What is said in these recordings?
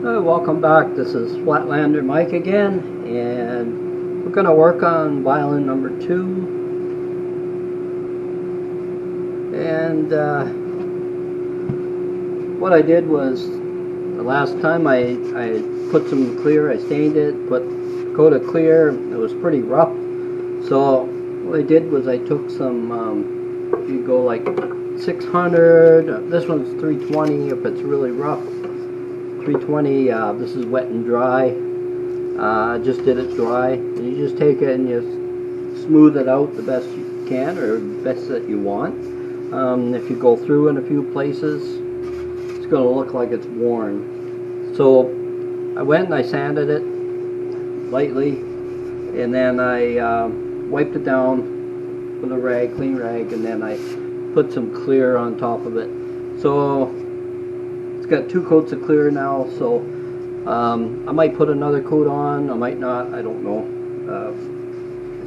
Welcome back. This is Flatlander Mike again, and we're going to work on violin number 2. And what I did was, the last time I put some clear, I stained it, put coat of clear. It was pretty rough. So what I did was I took some, you go like 600, this one's 320 if it's really rough. 320, this is wet and dry. Just did it dry, and you just take it and you smooth it out the best you can, or best that you want. If you go through in a few places, it's going to look like it's worn. So I went and I sanded it lightly, and then I wiped it down with a rag, clean rag, and then I put some clear on top of it. So it's got 2 coats of clear now, so I might put another coat on, I might not, I don't know.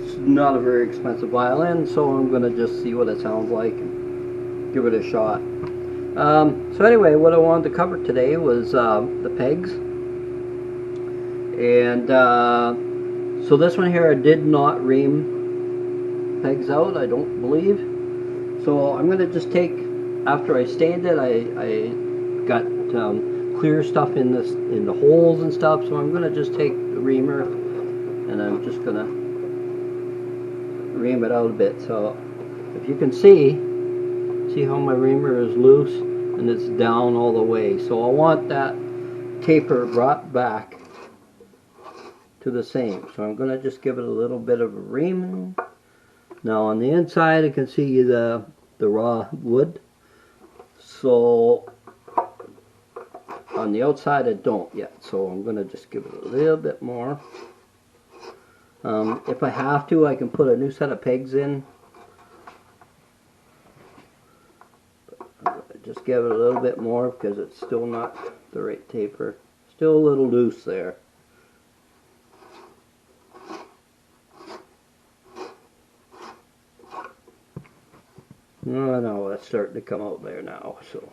It's not a very expensive violin, so I'm going to just see what it sounds like and give it a shot. So anyway, what I wanted to cover today was the pegs. And so this one here I did not ream pegs out, I don't believe. So I'm going to just take, after I stained it, I got clear stuff in the holes and stuff, so I'm going to just take the reamer and I'm just going to ream it out a bit. So if you can see how my reamer is loose and it's down all the way. So I want that taper brought back to the same. So I'm going to just give it a little bit of a ream. Now on the inside I can see the raw wood. So on the outside I don't yet, so I'm going to just give it a little bit more. If I have to, I can put a new set of pegs in. But I'm going to just give it a little bit more because it's still not the right taper. Still a little loose there. No, that's starting to come out there now, so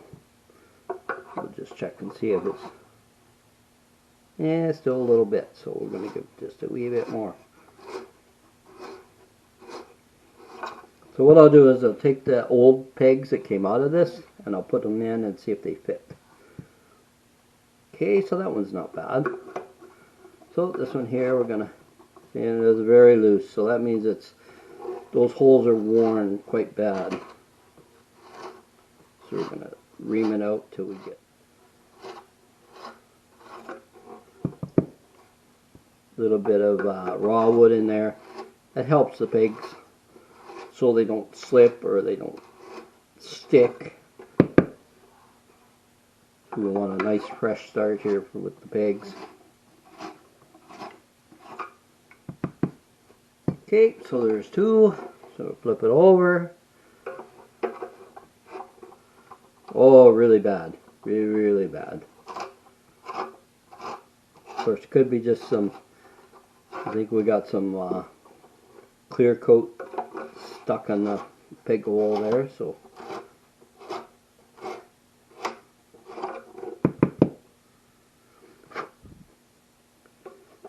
we'll just check and see if it's, yeah, still a little bit, so we're going to give just a wee bit more. So what I'll do is I'll take the old pegs that came out of this and I'll put them in and see if they fit. Okay, so that one's not bad. So this one here we're going to, and it's very loose, so that means those holes are worn quite bad. So we're going to ream it out till we get a little bit of raw wood in there. That helps the pegs so they don't slip or they don't stick. We want a nice fresh start here with the pegs. Okay, so there's 2. So flip it over. Oh, really bad. Really, really bad. Of course, it could be just some, I think we got some clear coat stuck on the peg hole there, so.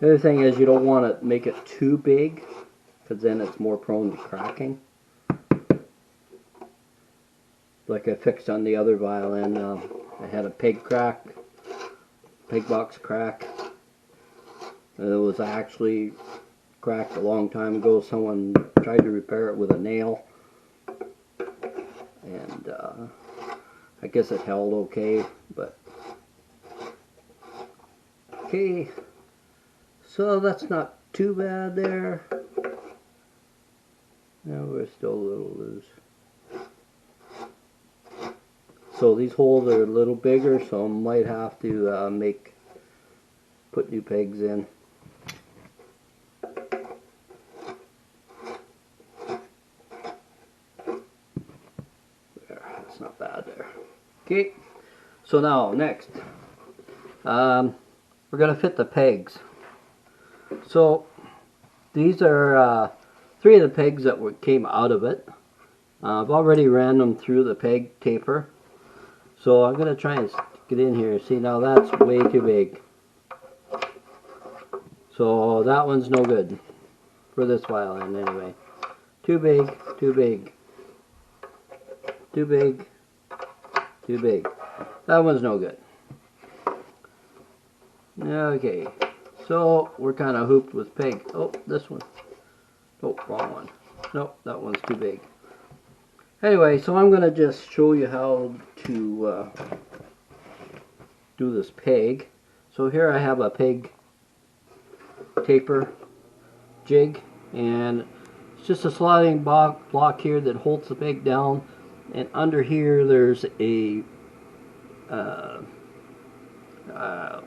The other thing is you don't want to make it too big, because then it's more prone to cracking. Like I fixed on the other violin, I had a peg box crack. It was actually cracked a long time ago. Someone tried to repair it with a nail, and I guess it held okay, but okay, so that's not too bad there. Now we're still a little loose. So these holes are a little bigger, so I might have to put new pegs in. There, that's not bad there. Okay, so now next, we're going to fit the pegs. So these are 3 of the pegs that came out of it. I've already ran them through the peg taper. So I'm going to try and get in here. See, now that's way too big. So that one's no good for this violin anyway. Too big, too big, too big, too big. That one's no good. Okay, so we're kind of hooped with peg. Oh, this one. Oh, wrong one. Nope, that one's too big. Anyway, so I'm going to just show you how to do this peg. So here I have a peg taper jig, and it's just a sliding block here that holds the peg down, and under here there's a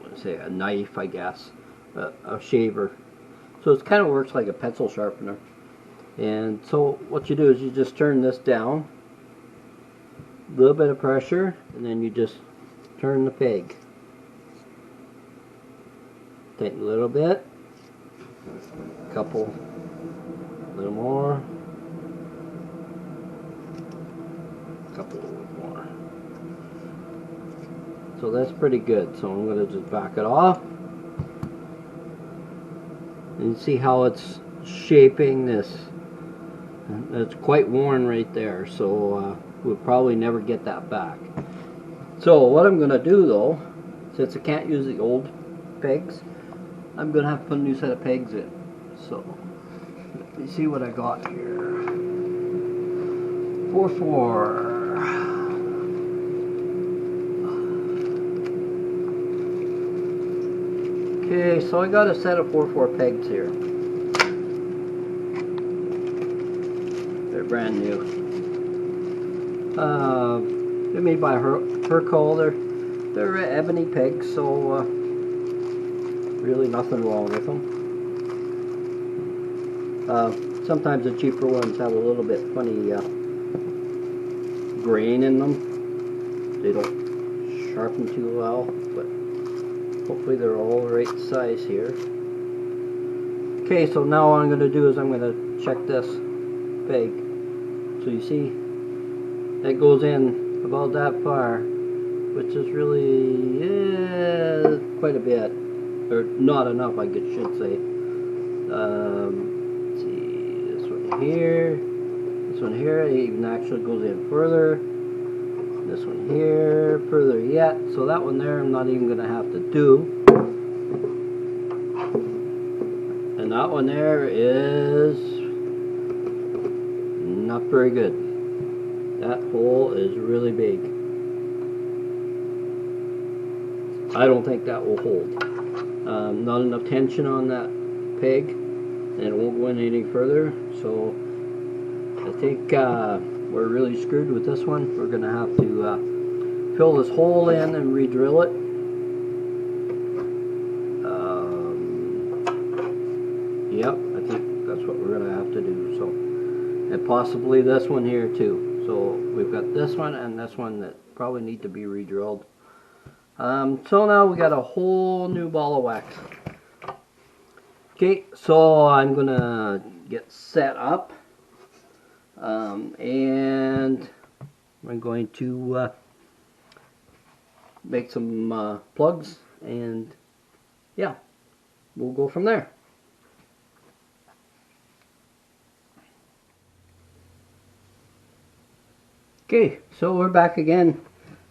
let's say a knife, I guess, a shaver. So it kind of works like a pencil sharpener. And so what you do is you just turn this down, a little bit of pressure, and then you just turn the peg. Tighten a little bit, a couple, a little more, a couple more. So that's pretty good. So I'm going to just back it off. And you see how it's shaping this. It's quite worn right there, so we'll probably never get that back. So what I'm going to do though, since I can't use the old pegs, I'm going to have to put a new set of pegs in. So let me see what I got here. 4/4. Okay, so I got a set of 4/4 pegs here. They're brand new. They're made by Herco. They're ebony pegs, so really nothing wrong with them. Sometimes the cheaper ones have a little bit funny grain in them. They don't sharpen too well, but hopefully they're all the right size here. Okay, so now what I'm going to do is I'm going to check this peg. So you see, that goes in about that far, which is really quite a bit, or not enough, I should say. Let's see, this one here, it even actually goes in further. This one here, further yet. So that one there, I'm not even going to have to do. And that one there is not very good. That hole is really big. I don't think that will hold. Not enough tension on that peg, and it won't go in any further. So I think we're really screwed with this one. We're going to have to fill this hole in and re-drill it. Yep, I think that's what we're going to have to do. So, and possibly this one here too. So we've got this one and this one that probably need to be re-drilled. So now we got a whole new ball of wax. Okay, so I'm going to get set up. And I'm going to make some plugs, and yeah, we'll go from there. Okay, so we're back again.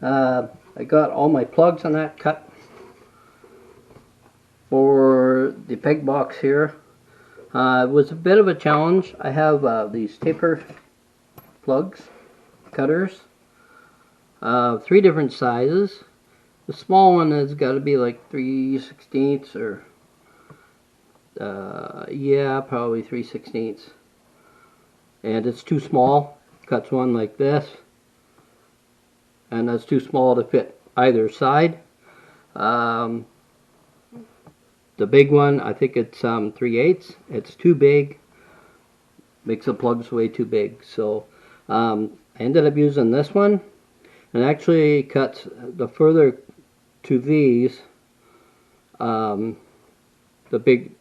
I got all my plugs on that cut for the peg box here. It was a bit of a challenge. I have these taper plugs, cutters, 3 different sizes. The small one has got to be like 3/16 or yeah, probably 3/16, and it's too small. Cuts one like this, and that's too small to fit either side. The big one, I think it's 3/8. It's too big. Makes the plugs way too big. So I ended up using this one, and actually cuts the further to these.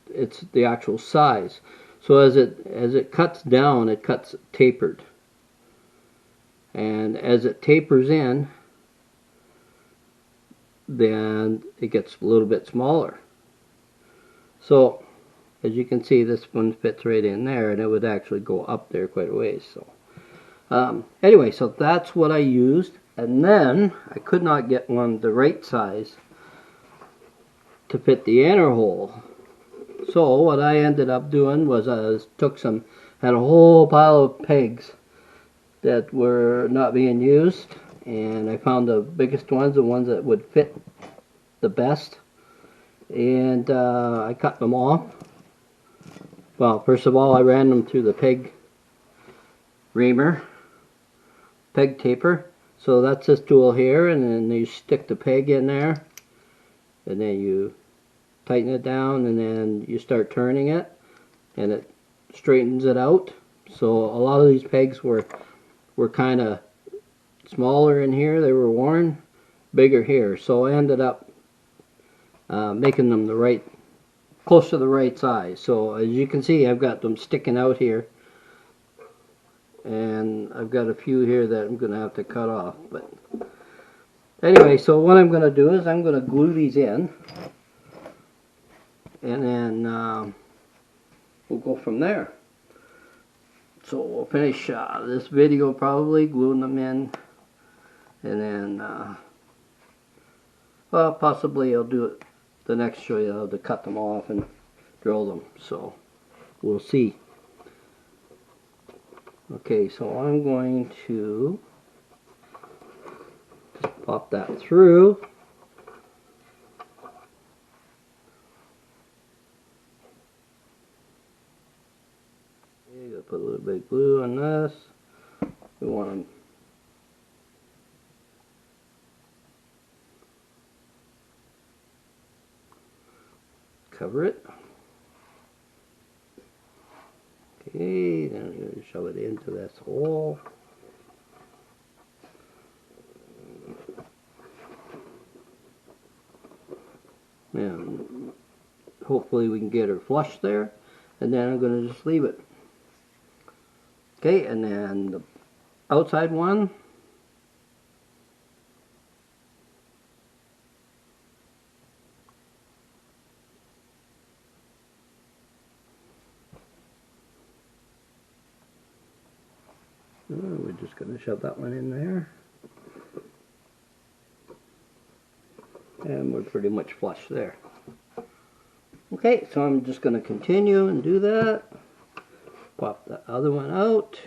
It's the actual size. So as it cuts down, it cuts tapered, and as it tapers in, then it gets a little bit smaller. So as you can see, this one fits right in there, and it would actually go up there quite a ways. So anyway, so that's what I used, and then I could not get one the right size to fit the inner hole. So what I ended up doing was I had a whole pile of pegs that were not being used, and I found the biggest ones, the ones that would fit the best, and I cut them off. Well, first of all, I ran them through the peg taper. So that's this tool here, and then you stick the peg in there, and then you tighten it down, and then you start turning it, and it straightens it out. So a lot of these pegs were kind of smaller in here, they were worn, bigger here. So I ended up making them close to the right size. So as you can see, I've got them sticking out here, and I've got a few here that I'm going to have to cut off. But anyway, so what I'm going to do is I'm going to glue these in, and then we'll go from there. So we'll finish this video probably gluing them in, and then well, possibly I'll do it the next show you how to cut them off and drill them. So we'll see. Okay, so I'm going to just pop that through. Okay, gotta put a little bit of glue on this. We want to cover it. Okay, then I'm going to shove it into this hole. And hopefully we can get her flush there. And then I'm going to just leave it. Okay, and then the outside one. We're just going to shove that one in there. And we're pretty much flush there. Okay, so I'm just going to continue and do that. Pop the other one out.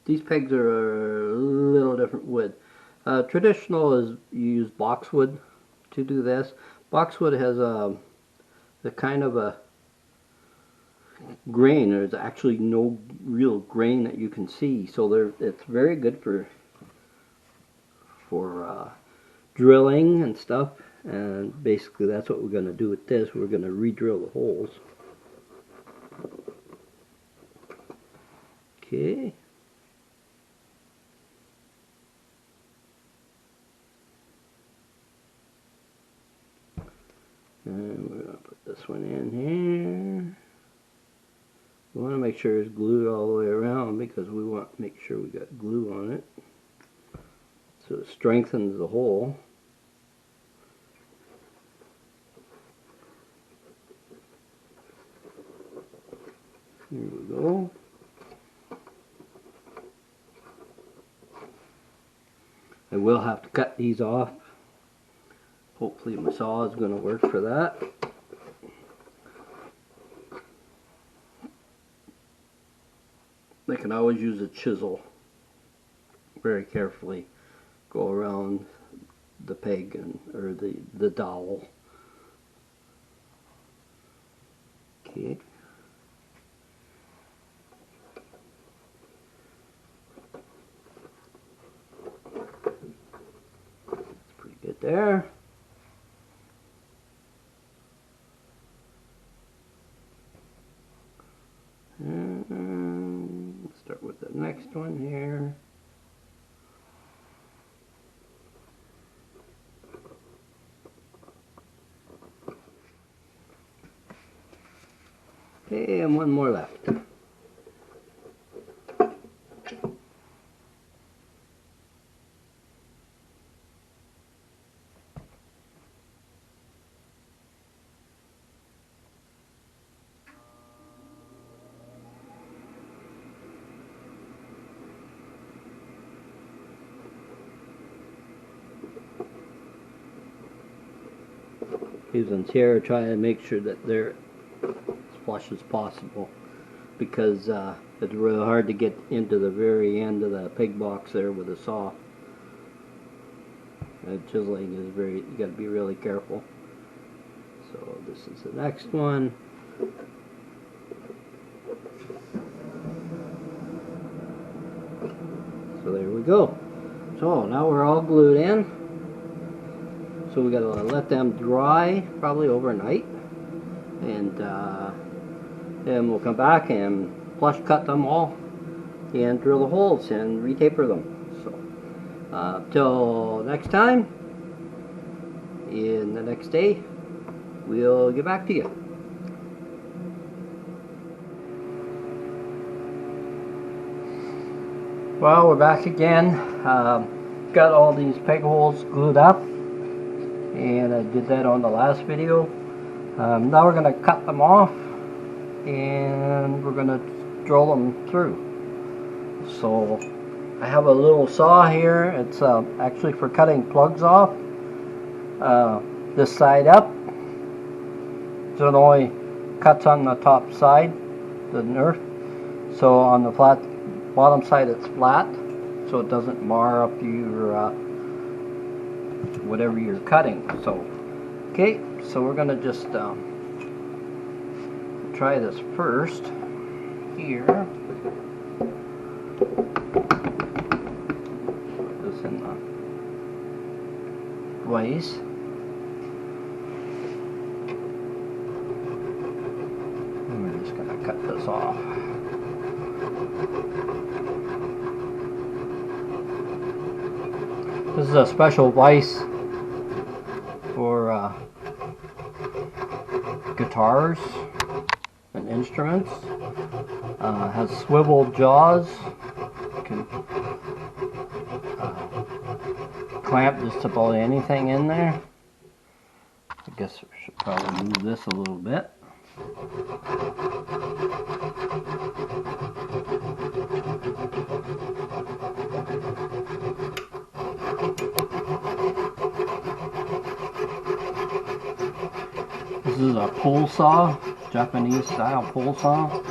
These pegs are a little different wood. Traditional is you use boxwood to do this. Boxwood has a kind of a grain. There's actually no real grain that you can see, so it's very good for drilling and stuff. And basically that's what we're going to do with this. We're going to re-drill the holes. Okay. And we're going to put this one in here. We want to make sure it's glued all the way around because we want to make sure we got glue on it. So it strengthens the hole. Here we go. I will have to cut these off. Hopefully my saw is going to work for that. I can always use a chisel. Very carefully go around the peg or the dowel. Okay. That's pretty good there. And start with the next one here. Okay, and one more left. These ones here, trying to make sure that they're as flush as possible, because it's really hard to get into the very end of the pig box there with a saw. Chiseling is you got to be really careful. So this is the next one. So there we go. So now we're all glued in. So we got to let them dry, probably overnight, and then we'll come back and flush cut them all and drill the holes and retaper them. So till next time, in the next day, we'll get back to you. Well, we're back again. Got all these peg holes glued up, and I did that on the last video. Now we're going to cut them off, and we're going to drill them through. So I have a little saw here. It's actually for cutting plugs off. This side up, so it only cuts on the top side, the nerf. So on the flat bottom side it's flat, so it doesn't mar up your whatever you're cutting. So okay, so we're gonna just try this first here. Put this in the vise. And we're just gonna cut this off. This is a special vise for guitars and instruments. Has swivel jaws. You can clamp just about anything in there. I guess we should probably move this a little bit. This is a pole saw, Japanese style pole saw.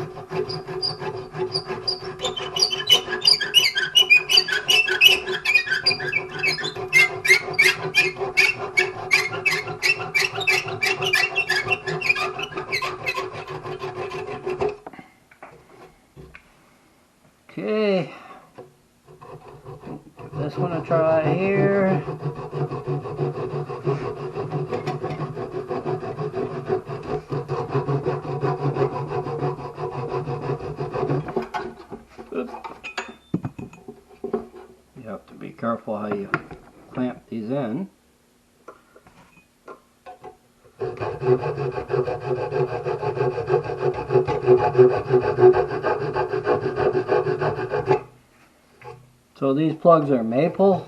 Okay, give this one a try here. You have to be careful how you clamp these in. So these plugs are maple.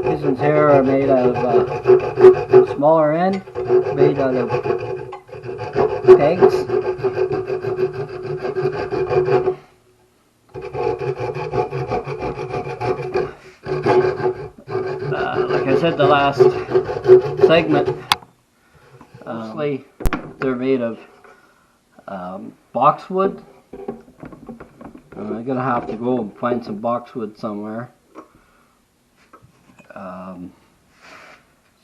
These ones here are made out of smaller end, made out of pegs. Like I said the last segment, mostly they're made of boxwood. I'm gonna have to go and find some boxwood somewhere.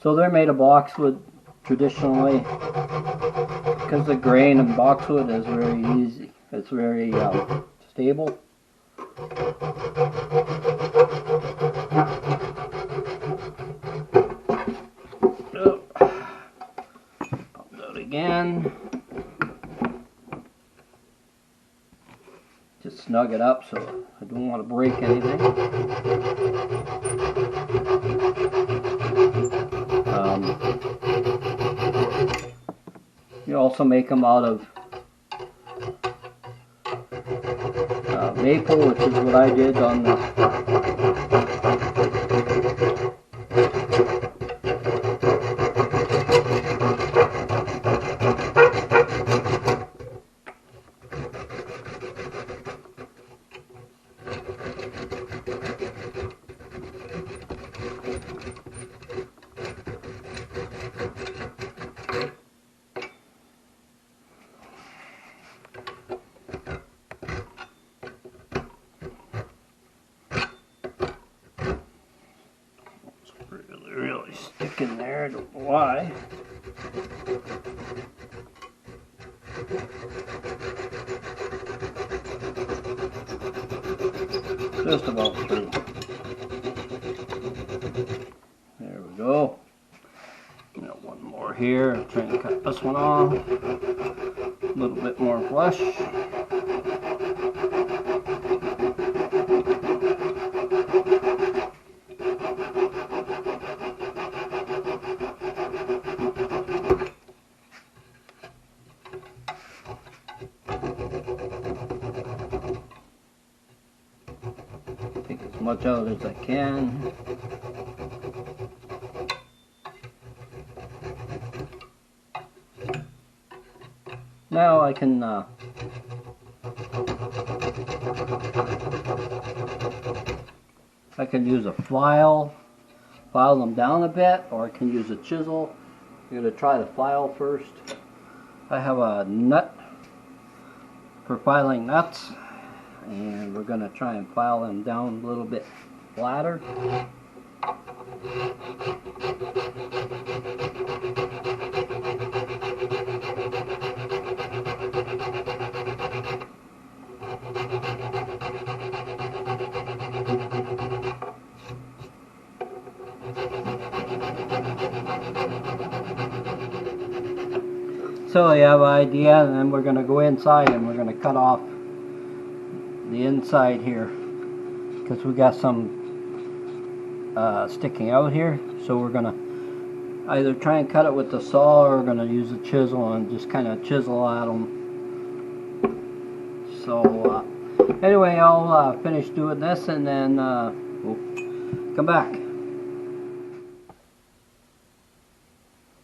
So they're made of boxwood traditionally, because the grain in boxwood is very easy. It's very stable. Pop that again. Just snug it up so I don't want to break anything. You also make them out of maple, which is what I did on the stuck in there, I don't know why. Just about through. There we go. Got one more here. I'm trying to cut this one off. A little bit more flush. Take as much out as I can. Now I can use a file them down a bit, or I can use a chisel. I'm going to try the file first. I have a nut for filing nuts, and we're going to try and file them down a little bit flatter. So you have an idea, and then we're going to go inside and we're going to cut off the inside here because we got some sticking out here. So we're going to either try and cut it with the saw, or we're going to use a chisel and just kind of chisel at them. So anyway, I'll finish doing this and then we'll come back.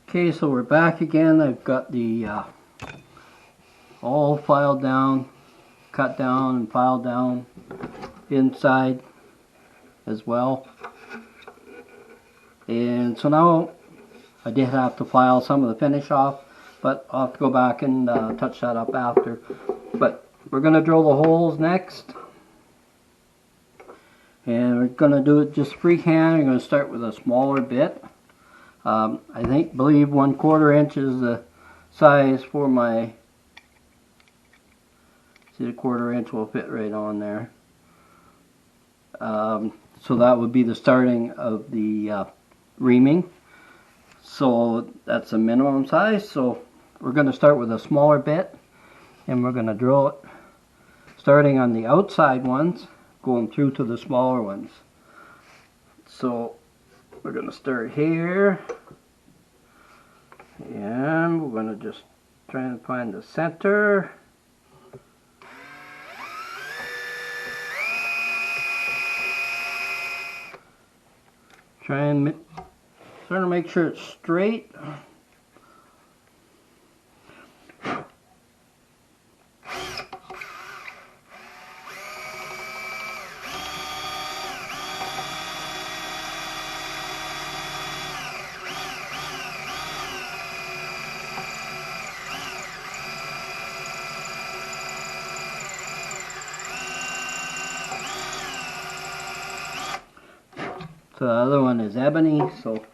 Okay, so we're back again. I've got the all filed down, cut down and filed down inside as well. And so now I did have to file some of the finish off, but I'll have to go back and touch that up after. But we're going to drill the holes next. And we're going to do it just freehand. I'm going to start with a smaller bit. I believe 1/4 inch is the size for my, see, the 1/4 inch will fit right on there. So that would be the starting of the reaming. So that's a minimum size. So we're going to start with a smaller bit, and we're going to drill it starting on the outside ones, going through to the smaller ones. So we're going to start here, and we're going to just try and find the center. Try and sort of make sure it's straight. So the other one is ebony, so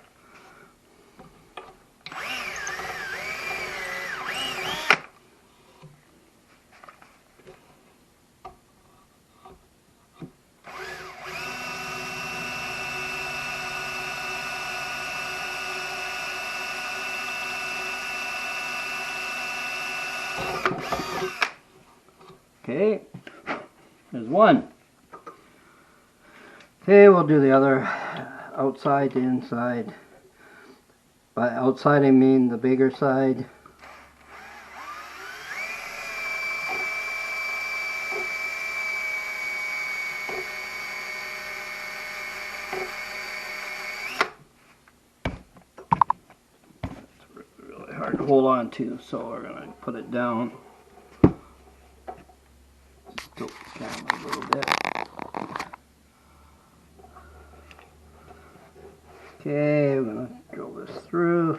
okay, there's one. Okay, we'll do the other outside to inside. By outside I mean the bigger side. It's really hard to hold on to, so we're going to put it down. Tilt the camera a little bit. Okay, we're going to drill this through.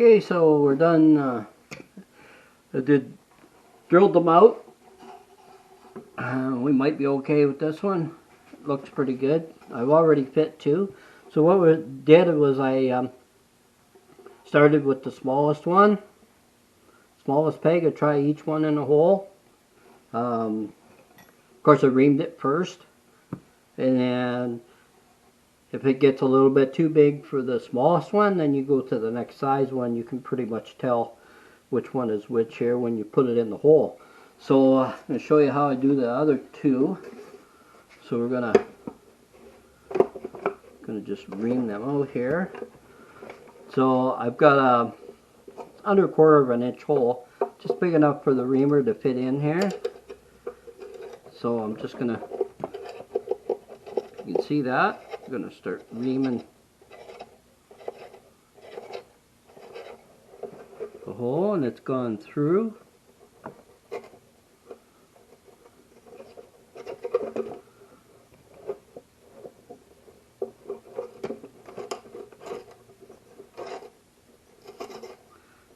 Okay, so we're done. I drilled them out. We might be okay with this one. It looks pretty good. I've already fit two. So what we did was I started with the smallest one. Smallest peg. I try each one in a hole. Of course I reamed it first. And then if it gets a little bit too big for the smallest one, then you go to the next size one. You can pretty much tell which one is which here when you put it in the hole. So I'm going to show you how I do the other two. So we're going to just ream them out here. So I've got a under 1/4 of an inch hole, just big enough for the reamer to fit in here. So I'm just going to, you can see that, I'm going to start reaming the hole, and it's gone through.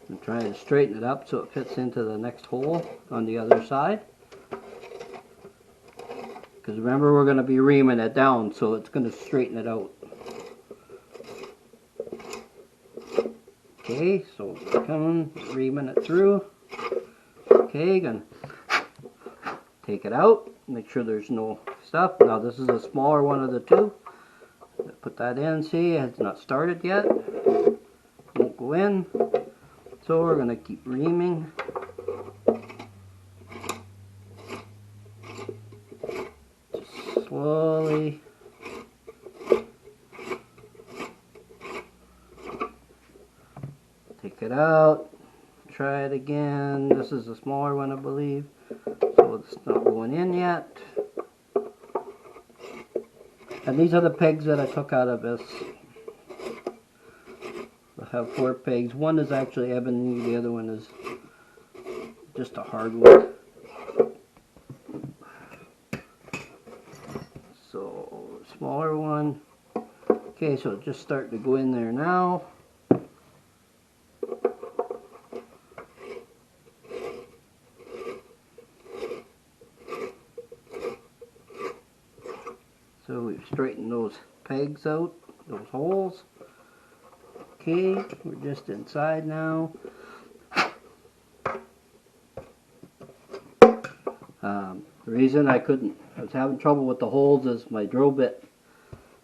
I'm trying to straighten it up so it fits into the next hole on the other side. Because remember, we're going to be reaming it down, so it's going to straighten it out. Okay, so we're coming, reaming it through. Okay, gonna take it out, make sure there's no stuff. Now this is a smaller one of the two. Put that in, see, it's not started yet. Won't go in. So we're going to keep reaming. Just slowly. Take it out. Try it again. This is a smaller one, I believe. So it's not going in yet. And these are the pegs that I took out of this. I have 4 pegs. One is actually ebony, the other one is just a hardwood. So, smaller one. Okay, so it's just starting to go in there now. So we've straightened those pegs out, those holes. Okay, we're just inside now. The reason I was having trouble with the holes is my drill bit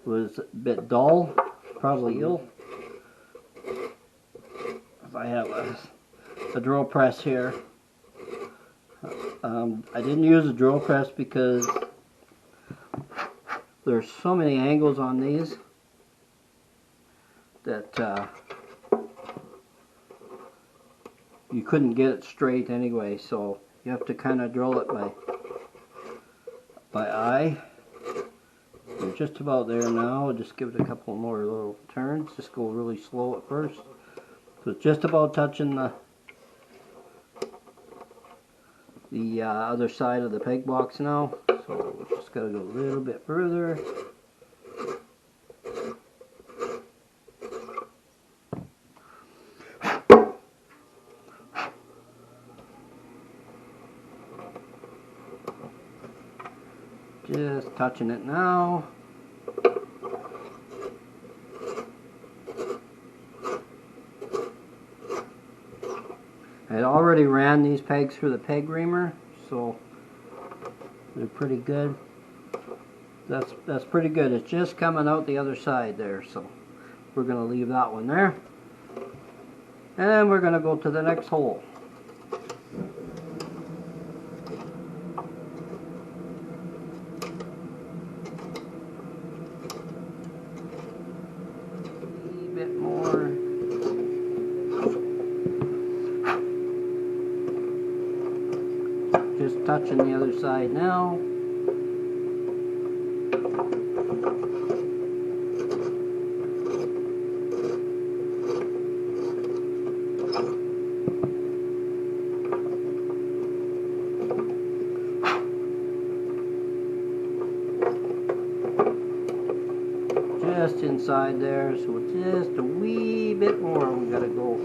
was a bit dull, probably ill. I have a drill press here. I didn't use a drill press because there's so many angles on these that you couldn't get it straight anyway, so you have to kind of drill it by eye. We're just about there now. I'll just give it a couple more little turns. Just go really slow at first. So it's just about touching the other side of the peg box now. So we're just got to go a little bit further. Just touching it now. I had already ran these pegs through the peg reamer, so they're pretty good. That's pretty good. It's just coming out the other side there, so we're going to leave that one there. And we're going to go to the next hole. A bit more. Just touching the other side now. just inside there, so just a wee bit more we gotta go.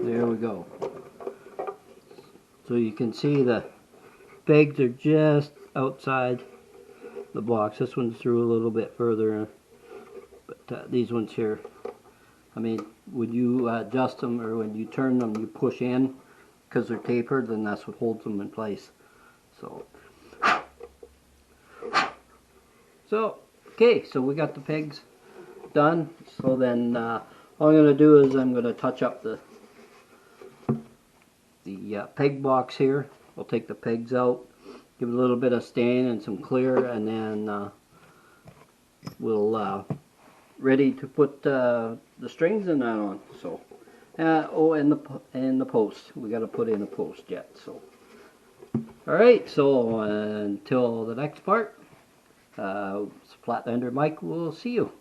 There we go. So you can see the pegs are just outside the box. This one's through a little bit further, but these ones here, I mean, when you adjust them or when you turn them, you push in because they're tapered, and that's what holds them in place. So okay, so we got the pegs done. So then all I'm going to do is I'm going to touch up the peg box here. I'll take the pegs out, give it a little bit of stain and some clear, and then we'll ready to put the strings and that on. So oh, and the post, we got to put in a post yet. So all right, so until the next part, Flatlander Mike will see you.